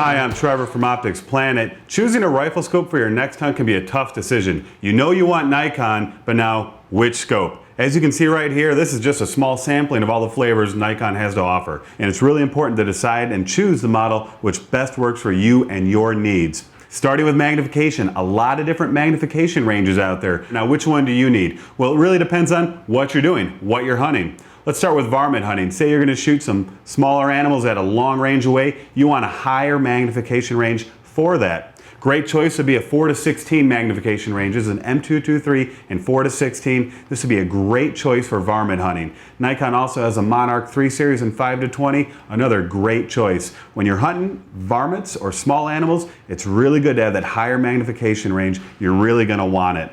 Hi, I'm Trevor from OpticsPlanet. Choosing a rifle scope for your next hunt can be a tough decision. You know you want Nikon, but now which scope? As you can see right here, this is just a small sampling of all the flavors Nikon has to offer. And it's really important to decide and choose the model which best works for you and your needs. Starting with magnification, a lot of different magnification ranges out there. Now, which one do you need? Well, it really depends on what you're doing, what you're hunting. Let's start with varmint hunting. Say you're going to shoot some smaller animals at a long range away. You want a higher magnification range for that. Great choice would be a 4 to 16 magnification ranges, an M223 and 4 to 16. This would be a great choice for varmint hunting. Nikon also has a Monarch 3 series and 5 to 20, another great choice. When you're hunting varmints or small animals, it's really good to have that higher magnification range. You're really going to want it.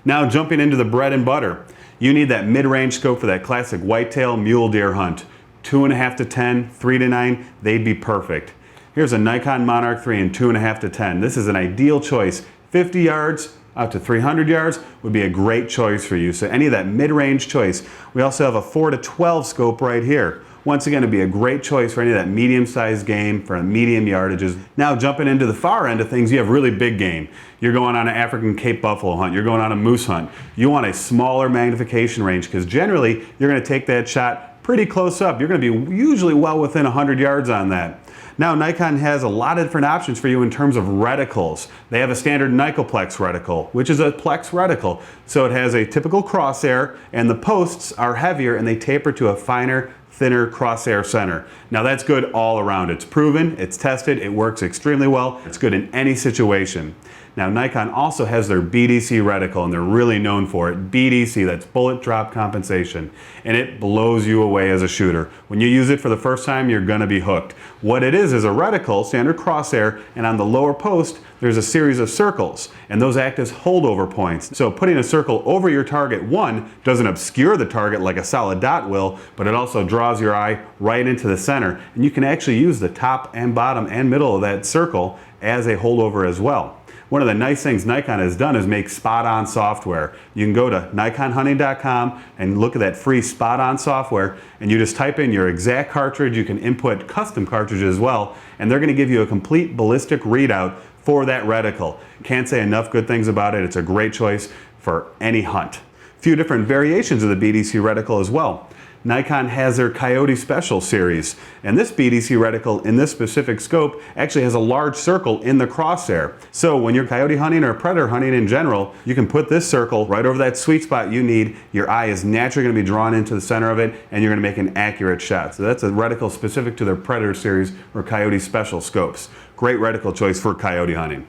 Now jumping into the bread and butter. You need that mid-range scope for that classic whitetail mule deer hunt. 2.5 to 10, 3 to 9, they'd be perfect. Here's a Nikon Monarch 3 and 2.5 to 10. This is an ideal choice. 50 yards out to 300 yards would be a great choice for you. So any of that mid-range choice. We also have a 4 to 12 scope right here. Once again, it'd be a great choice for any of that medium-sized game for medium yardages. Now jumping into the far end of things, you have really big game. You're going on an African Cape buffalo hunt, you're going on a moose hunt. You want a smaller magnification range because generally you're going to take that shot pretty close up. You're going to be usually well within 100 yards on that. Now Nikon has a lot of different options for you in terms of reticles. They have a standard Nikoplex reticle, which is a plex reticle. So it has a typical crosshair and the posts are heavier and they taper to a finer, thinner crosshair center. Now that's good all around. It's proven, it's tested, it works extremely well. It's good in any situation. Now Nikon also has their BDC reticle and they're really known for it. BDC, that's bullet drop compensation. And it blows you away as a shooter. When you use it for the first time, you're gonna be hooked. What it is a reticle, standard crosshair, and on the lower post, there's a series of circles, and those act as holdover points. So putting a circle over your target, one, doesn't obscure the target like a solid dot will, but it also draws your eye right into the center. And you can actually use the top and bottom and middle of that circle as a holdover as well. One of the nice things Nikon has done is make spot-on software. You can go to nikonhunting.com and look at that free spot-on software, and you just type in your exact cartridge. You can input custom cartridges as well, and they're going to give you a complete ballistic readout for that reticle. Can't say enough good things about it. It's a great choice for any hunt. A few different variations of the BDC reticle as well. Nikon has their Coyote Special series, and this BDC reticle in this specific scope actually has a large circle in the crosshair. So when you're coyote hunting or predator hunting in general, you can put this circle right over that sweet spot you need. Your eye is naturally going to be drawn into the center of it, and you're going to make an accurate shot. So that's a reticle specific to their Predator series or Coyote Special scopes. Great reticle choice for coyote hunting.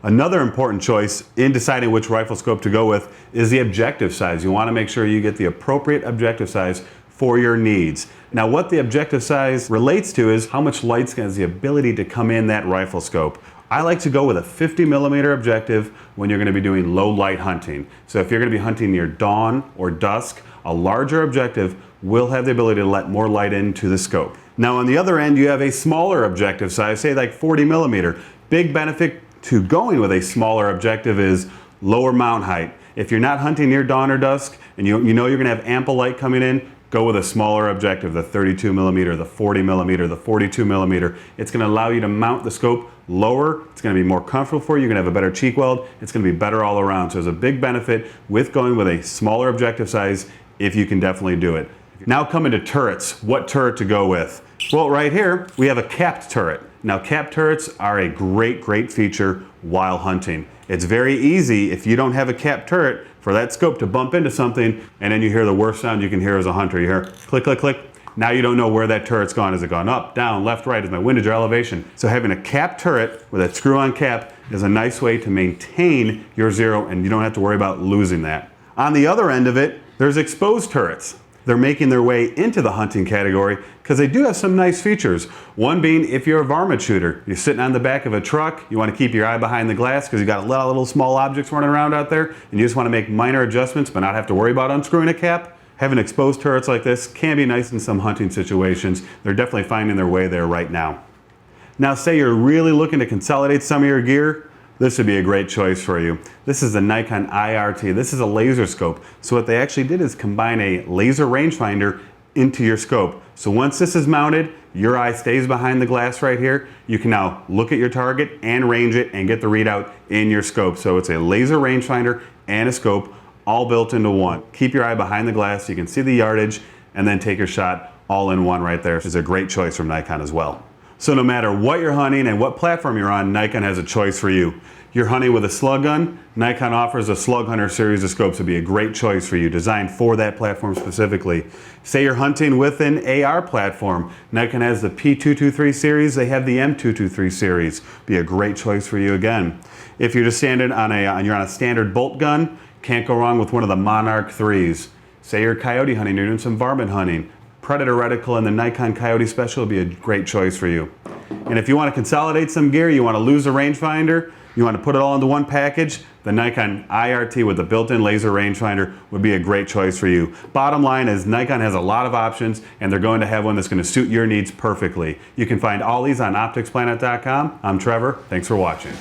Another important choice in deciding which rifle scope to go with is the objective size. You want to make sure you get the appropriate objective size for your needs. Now what the objective size relates to is how much light has the ability to come in that rifle scope. I like to go with a 50mm objective when you're going to be doing low light hunting. So if you're going to be hunting near dawn or dusk, a larger objective will have the ability to let more light into the scope. Now on the other end you have a smaller objective size, say like 40mm. Big benefit to going with a smaller objective is lower mount height. If you're not hunting near dawn or dusk and you know you're going to have ample light coming in, go with a smaller objective, the 32mm, the 40mm, the 42mm. It's going to allow you to mount the scope lower. It's going to be more comfortable for you. You're going to have a better cheek weld. It's going to be better all around. So there's a big benefit with going with a smaller objective size if you can definitely do it. Now coming to turrets, what turret to go with? Well, right here we have a capped turret. Now capped turrets are a great feature while hunting. It's very easy if you don't have a capped turret for that scope to bump into something and then you hear the worst sound you can hear as a hunter. You hear click, click, click. Now you don't know where that turret's gone. Has it gone up, down, left, right? Is my windage or elevation? So having a capped turret with that screw-on cap is a nice way to maintain your zero and you don't have to worry about losing that. On the other end of it, there's exposed turrets. They're making their way into the hunting category because they do have some nice features. One being if you're a varmint shooter, you're sitting on the back of a truck, you want to keep your eye behind the glass because you got a lot of little small objects running around out there and you just want to make minor adjustments but not have to worry about unscrewing a cap. Having exposed turrets like this can be nice in some hunting situations. They're definitely finding their way there right now. Now say you're really looking to consolidate some of your gear, this would be a great choice for you. This is the Nikon IRT. This is a laser scope. So what they actually did is combine a laser rangefinder into your scope. So once this is mounted, your eye stays behind the glass right here. You can now look at your target and range it and get the readout in your scope. So it's a laser rangefinder and a scope all built into one. Keep your eye behind the glass so you can see the yardage and then take your shot all in one right there. It's a great choice from Nikon as well. So no matter what you're hunting and what platform you're on, Nikon has a choice for you. You're hunting with a slug gun, Nikon offers a Slughunter series of scopes to be a great choice for you, designed for that platform specifically. Say you're hunting with an AR platform, Nikon has the P223 series, they have the M223 series. Be a great choice for you again. If you're just standing on you're on a standard bolt gun, can't go wrong with one of the Monarch 3s. Say you're coyote hunting, you're doing some varmint hunting, Predator Reticle and the Nikon Coyote Special will be a great choice for you. And if you want to consolidate some gear, you want to lose a rangefinder, you want to put it all into one package, the Nikon IRT with the built-in laser rangefinder would be a great choice for you. Bottom line is Nikon has a lot of options and they're going to have one that's going to suit your needs perfectly. You can find all these on OpticsPlanet.com. I'm Trevor. Thanks for watching.